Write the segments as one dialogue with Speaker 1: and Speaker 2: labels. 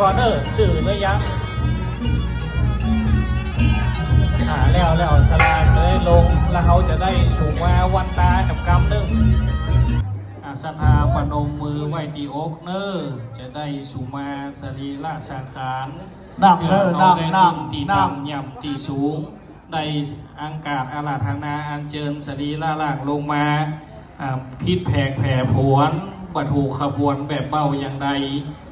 Speaker 1: วอเนอร์สื่อเลยยังแล้วสลากเลยลงแล้วเขาจะได้สูงว่าวันตากับกำนึงศรัทธาปนมมือไหวตีอกเนอร์จะได้สูมาสรีระสังขาร
Speaker 2: นั่งเนอนั่ง
Speaker 1: ตีดำย่ำตีสูงได้อังกาศอาราธนาอันเจิญสรีระล่างลงมาพิษแผลผวนวัตถุขบวนแบบเบาอย่างใด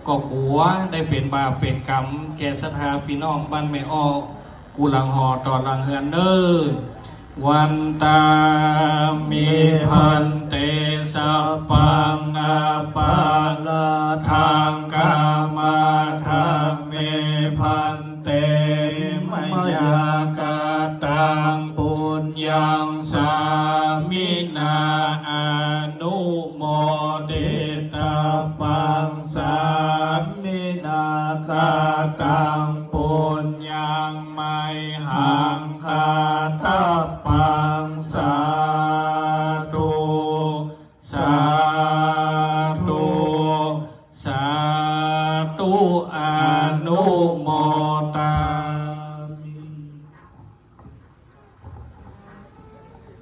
Speaker 1: ก็กลัวได้เป็นบาปเป็นกรรมแก่ศรัทธาพี่น้องบ้านแม่อ้อกูหลังหอตอดหลังเฮือนเนอวันตามิพันเตสัพพังอาปาลาทางกามาทางเมพันเตมยากาตังปุญญังสามินาอนุโมเดตาปังสามินากาตังปุญญังไมหังคาตาปังสาธุสาธุสาธุอนุโม